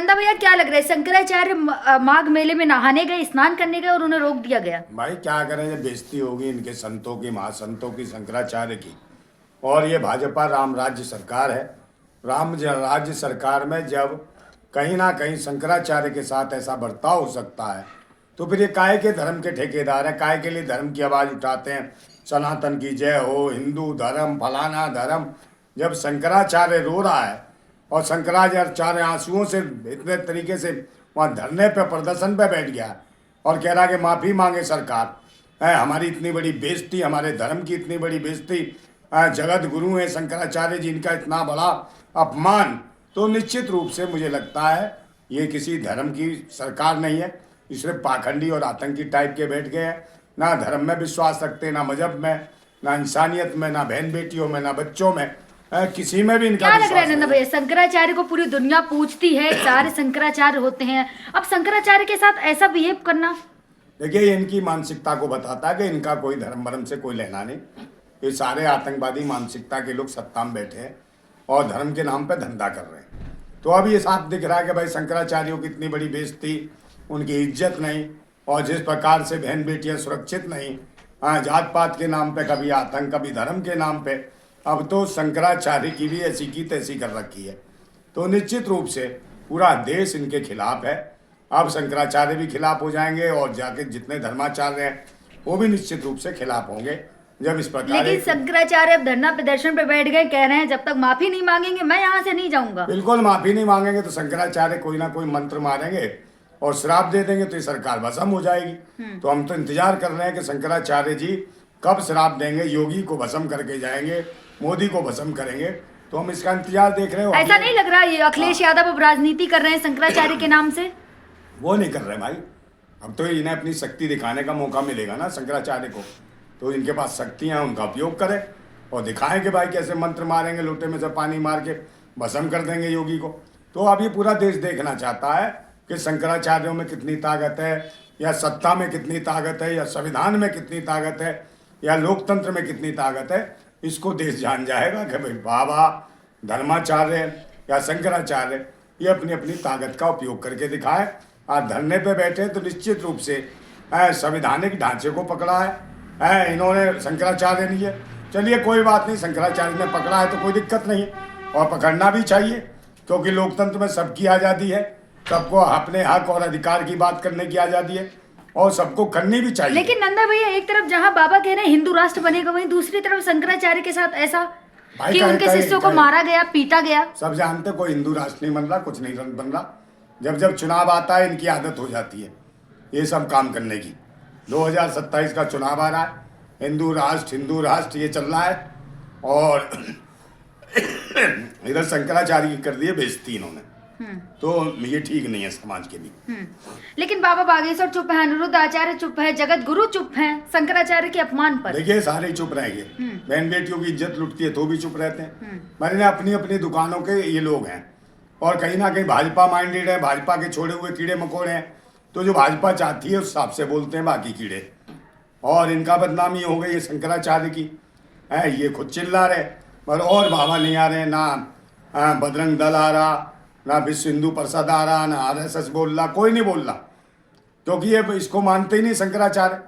नंदा भैया क्या लग रहा है, शंकराचार्य माघ मेले में नहाने गए, स्नान करने गए और उन्हें रोक दिया गया। भाई क्या करें, जब बेइज्जती होगी इनके संतों की, महासंतों की, शंकराचार्य की। और ये भाजपा राम राज्य सरकार है। राज्य सरकार में जब कहीं ना कहीं शंकराचार्य के साथ ऐसा बर्ताव हो सकता है तो फिर ये काहे के धर्म के ठेकेदार है, काहे के लिए धर्म की आवाज़ उठाते हैं, सनातन की जय हो, हिंदू धर्म, फलाना धर्म। जब शंकराचार्य रो रहा है और शंकराचार्य आंसुओं से इतने तरीके से वहाँ धरने पे, प्रदर्शन पे बैठ गया और कह रहा है कि माफ़ी मांगे सरकार, है हमारी इतनी बड़ी बेइज्जती, हमारे धर्म की इतनी बड़ी बेइज्जती, जगत गुरु हैं शंकराचार्य जी, इनका इतना बड़ा अपमान। तो निश्चित रूप से मुझे लगता है ये किसी धर्म की सरकार नहीं है, ये सिर्फ पाखंडी और आतंकी टाइप के बैठ गए हैं। ना धर्म में विश्वास रखते, ना मजहब में, ना इंसानियत में, ना बहन बेटियों में, ना बच्चों में, किसी में भी इनका क्या लग रहा है विश्वास नंदा नहीं। भैया, शंकराचार्य को पूरी दुनिया पूजती है, सारे शंकराचार्य होते हैं, अब शंकराचार्य के साथ ऐसा बिहेव करना। देखिए ये इनकी मानसिकता को बताता है कि इनका कोई धर्म वर्म से कोई लेना नहीं। ये सारे आतंकवादी मानसिकता के लोग सत्ता में बैठे हैं और धर्म के नाम पे धंधा कर रहे हैं। तो अब ये साफ दिख रहा है कि भाई शंकराचार्यों की इतनी बड़ी बेइज्जती, उनकी इज्जत नहीं, और जिस प्रकार से बहन बेटियां सुरक्षित नहीं, जात पात के नाम पे कभी आतंक, कभी धर्म के नाम पे, अब तो शंकराचार्य की भी ऐसी की तैसी कर रखी है। तो निश्चित रूप से पूरा देश इनके खिलाफ है। अब शंकराचार्य भी खिलाफ हो जाएंगे और जाके जितने धर्माचार्य हैं वो भी निश्चित रूप से खिलाफ होंगे जब इस प्रकार। लेकिन शंकराचार्य अब धरना प्रदर्शन पे बैठ गए, कह रहे हैं जब तक माफी नहीं मांगेंगे मैं यहाँ से नहीं जाऊंगा। बिल्कुल माफी नहीं मांगेंगे तो शंकराचार्य कोई ना कोई मंत्र मारेंगे और श्राप दे देंगे तो ये सरकार भस्म हो जाएगी। तो हम तो इंतजार कर रहे हैं कि शंकराचार्य जी कब श्राप देंगे, योगी को भस्म करके जाएंगे, मोदी को भस्म करेंगे, तो हम इसका इंतजार देख रहे हो। ऐसा नहीं लग रहा ये अखिलेश यादव अब राजनीति कर रहे हैं शंकराचार्य के नाम से? वो नहीं कर रहे भाई, अब तो इन्हें अपनी शक्ति दिखाने का मौका मिलेगा ना शंकराचार्य को, तो इनके पास शक्तियाँ हैं, उनका उपयोग करें और दिखाएं कि भाई कैसे मंत्र मारेंगे, लोटे में से पानी मार के भस्म कर देंगे योगी को। तो अब ये पूरा देश देखना चाहता है कि शंकराचार्यों में कितनी ताकत है, या सत्ता में कितनी ताकत है, या संविधान में कितनी ताकत है, या लोकतंत्र में कितनी ताकत है। इसको देश जान जाएगा कि भाई बाबा धर्माचार्य या शंकराचार्य ये अपनी अपनी ताकत का उपयोग करके दिखाए। आज धरने पे बैठे तो निश्चित रूप से संवैधानिक ढांचे को पकड़ा है इन्होंने, शंकराचार्य नहीं है। चलिए कोई बात नहीं, शंकराचार्य ने पकड़ा है तो कोई दिक्कत नहीं है, और पकड़ना भी चाहिए क्योंकि लोकतंत्र में सबकी आज़ादी है, सबको अपने हक और अधिकार की बात करने की आज़ादी है और सबको करनी भी चाहिए। लेकिन नंदा भैया एक तरफ जहाँ बाबा कह रहे हैं हिंदू राष्ट्र बनेगा, वहीं दूसरी तरफ शंकराचार्य के साथ ऐसा कि उनके शिष्यों को मारा गया, पीटा गया। सब जानते कोई हिंदू राष्ट्र नहीं बन रहा, कुछ नहीं बन रहा। जब जब चुनाव आता है इनकी आदत हो जाती है ये सब काम करने की। 2027 का चुनाव आ रहा है, हिंदू राष्ट्र ये चल रहा है, और इधर शंकराचार्य की कर दी है बेइज्जती इन्होंने। तो ये ठीक नहीं है समाज के लिए। लेकिन बाबा बागेश्वर चुप है, अनिरुद्ध आचार्य चुप है, जगत गुरु चुप है शंकराचार्य के अपमान पर। देखिए सारे ही चुप रहेंगे, बहन बेटियों की इज्जत लुटती है तो भी चुप रहते हैं। मैंने अपनी अपनी दुकानों के ये लोग हैं और कहीं ना कहीं भाजपा माइंडेड है, भाजपा के छोड़े हुए कीड़े मकोड़े हैं, तो जो भाजपा चाहती है उस हिसाब से बोलते हैं बाकी कीड़े, और इनका बदनामी हो गई है शंकराचार्य की। है ये खुद चिल्ला रहे पर और बाबा नहीं आ रहे, ना बजरंग दल आ रहा, ना विश्व हिंदू परिषद आ रहा, ना RSS बोल रहा, कोई नहीं बोल रहा, क्योंकि ये इसको मानते ही नहीं शंकराचार्य।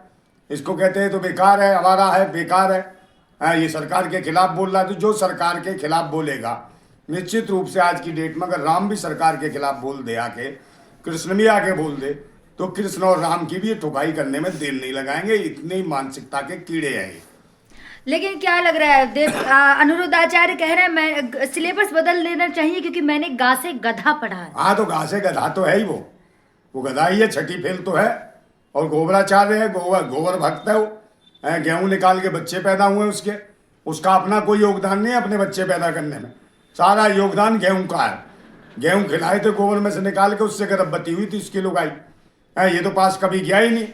इसको कहते हैं तो बेकार है, आवारा है, बेकार है। ये सरकार के खिलाफ बोल रहा है, तो जो सरकार के खिलाफ बोलेगा निश्चित रूप से आज की डेट में अगर राम भी सरकार के खिलाफ बोल दे आके, कृष्ण भी आके बोल दे, तो कृष्ण और राम की भी ठुकाई करने में देर नहीं लगाएंगे। इतनी मानसिकता के कीड़े हैं ये। लेकिन क्या लग रहा है अनिरुद्ध आचार्य कह रहे हैं मैं सिलेबस बदल देना चाहिए क्योंकि मैंने गा से गधा पढ़ा है। हाँ तो गा से गधा तो है ही, वो गधा ही है, छठी फेल तो है, और गोबराचार्य है, गोबर भक्त है वो। गेहूं निकाल के बच्चे पैदा हुए उसके, उसका अपना कोई योगदान नहीं है अपने बच्चे पैदा करने में, सारा योगदान गेहूं का है। गेहूं खिलाए थे गोबर में से निकाल के, उससे गर्भवती हुई थी उसकी लुगाई। ये तो पास कभी गया ही नहीं।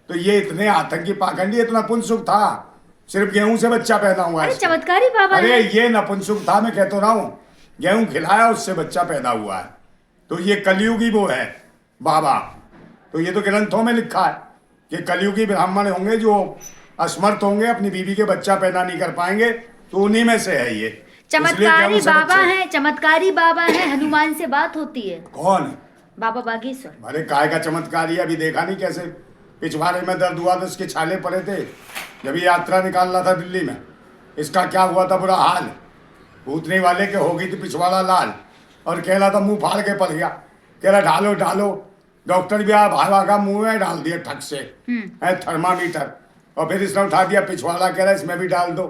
तो ये इतने आतंकी पाखंडी, इतना पुनसुख था, सिर्फ गेहूं से बच्चा पैदा हुआ है। चमत्कारी बाबा। अरे ये नपुंसक था, मैं कहता रहा हूँ, गेहूं खिलाया उससे बच्चा पैदा हुआ है। तो ये कलयुगी वो है बाबा। तो ये तो ग्रंथों में लिखा है कि कलयुगी ब्राह्मण होंगे जो असमर्थ होंगे, अपनी बीवी के बच्चा पैदा नहीं कर पाएंगे, तो उन्हीं में से है ये। चमत्कारी बाबा है, चमत्कारी बाबा है, हनुमान से बात होती है। कौन? बाबा बागेश्वर। अरे काय का चमत्कार, ये अभी देखा नहीं कैसे पिछवाड़े में दर्द हुआ तो इसके छाले पड़े थे जब ये यात्रा निकाल रहा था दिल्ली में। इसका क्या हुआ था बुरा हाल, भूतनी वाले के हो गई थी पिछवाड़ा लाल और कह रहा था मुंह फाड़ के पड़ गया। कह रहा ढालो ढालो, डॉक्टर भी आप भावा का मुंह में डाल दिया ठक से है थर्मामीटर, और फिर इसने उठा दिया पिछवाड़ा, कह रहा इसमें भी डाल दो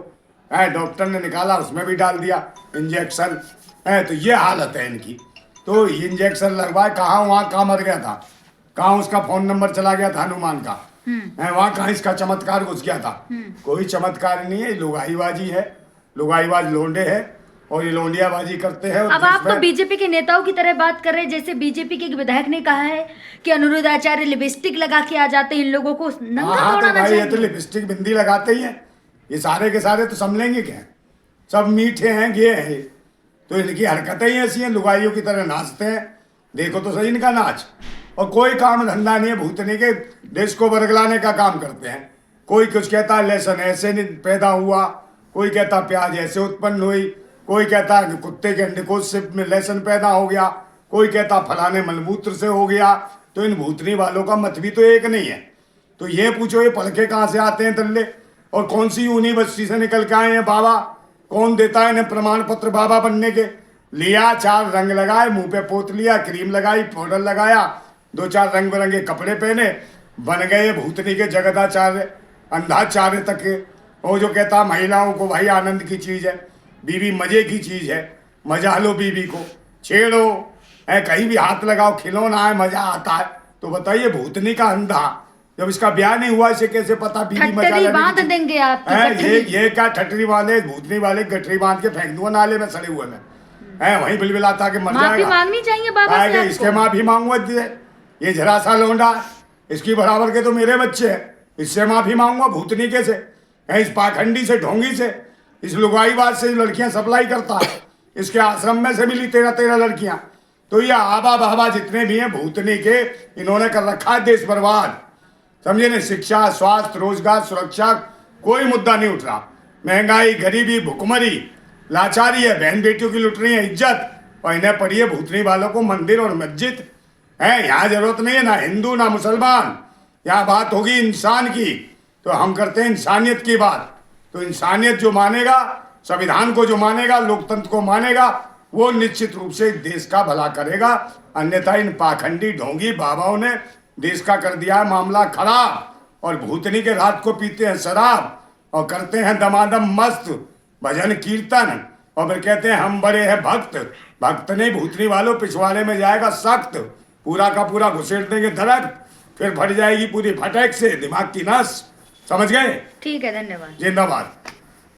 है। डॉक्टर ने निकाला उसमें भी डाल दिया इंजेक्शन है। तो ये हालत है इनकी। तो इंजेक्शन लगवाए कहाँ, वहाँ कहाँ मर गया था, कहाँ उसका फोन नंबर चला गया था हनुमान का है, वहाँ कहाँ इसका चमत्कार घुस गया था। कोई चमत्कार नहीं है, लुगाईबाजी है, लुगाईबाज लोंडे है और ये लोंडियाबाजी करते हैं। अब आप तो बीजेपी के नेताओं की तरह बात कर रहे हैं, जैसे बीजेपी के एक विधायक ने कहा है कि अनिरुद्ध आचार्य लिपस्टिक लगा के आ जाते हैं, इन लोगों को नंगा हाँ, तो दौड़ाना भाई ये चाहिए। तो लिपस्टिक बिंदी लगाते ही हैं, ये सारे के सारे तो समझेंगे क्या, सब मीठे हैं गे हैं। तो इनकी हरकतें ही ऐसी हैं, लुगाइयों की तरह नाचते हैं। देखो तो सही इनका नाच, और कोई काम धंधा नहीं है, भूतनी के देश को बरगलाने का काम करते हैं। कोई कुछ कहता है लहसुन ऐसे नहीं पैदा हुआ, कोई कहता प्याज ऐसे उत्पन्न हुई, कोई कहता है कुत्ते के अंडकोश से लहसुन पैदा हो गया, कोई कहता फलाने मलमूत्र से हो गया। तो इन भूतनी वालों का मत भी तो एक नहीं है। तो ये पूछो ये पलके कहाँ से आते हैं दल्ले, और कौन सी यूनिवर्सिटी से निकल के आए हैं बाबा, कौन देता है इन्हें प्रमाण पत्र बाबा बनने के। लिया 4 रंग लगाए, मुंह पे पोत लिया, क्रीम लगाई, पाउडर लगाया, 2-4 रंग बिरंगे कपड़े पहने, बन गए भूतनी के जगदाचार्य, अंधाचार्य तक के। वो जो कहता महिलाओं को भाई आनंद की चीज है, बीवी मजे की चीज है, मजा लो बीवी को, छेड़ो है, कहीं भी हाथ लगाओ, खिलौना है, मजा आता है। तो बताइए भूतनी का अंधा, जब इसका ब्याह नहीं हुआ इसे कैसे पता बीवी मजा ठट्टरी लेने बांध की? देंगे आप तो, है ठट्टरी। ये क्या ठटरी वाले भूतनी वाले गठरी बांध के फेंक दूंगा नाले में सड़े हुए में है, वहीं बिलबिलाता के मर माफी जाएगा। मांगनी चाहिए बाबा से आएगा इसके आपको। माफी मांगूंगा, ये जरा सा लोंडा, इसकी बराबर के तो मेरे बच्चे हैं, इससे माफी मांगूंगा भूतनी के से, इस पाखंडी से, ढोंगी से, इस लुगाईबाज से लड़कियां सप्लाई करता है, इसके आश्रम में से मिली 13 लड़कियां। तो ये आबा बाबा जितने भी हैं भूतनी के, इन्होंने कर रखा है देश बर्बाद, समझे नहीं। शिक्षा, स्वास्थ्य, रोजगार, सुरक्षा कोई मुद्दा नहीं उठ रहा। महंगाई, गरीबी, भुखमरी, लाचारी है, बहन बेटियों की लुट रही है इज्जत, और इन्हें पड़ी है भूतनी वालों को मंदिर और मस्जिद है। यहाँ जरूरत नहीं है ना हिंदू ना मुसलमान, यहाँ बात होगी इंसान की। तो हम करते हैं इंसानियत की बात। तो इंसानियत जो मानेगा, संविधान को जो मानेगा, लोकतंत्र को मानेगा, वो निश्चित रूप से देश का भला करेगा। अन्यथा इन पाखंडी ढोंगी बाबाओं ने देश का कर दिया है मामला खराब। और भूतनी के रात को पीते हैं शराब और करते हैं दमादम मस्त भजन कीर्तन, और फिर कहते हैं हम बड़े हैं भक्त। भक्त नहीं, भूतनी वालों पिछवाड़े में जाएगा सख्त, पूरा का पूरा घुसेड़ देंगे दरख्त, फिर फट जाएगी पूरी फटक से दिमाग की नस, समझ गए। ठीक है, धन्यवाद। जिंदाबाद।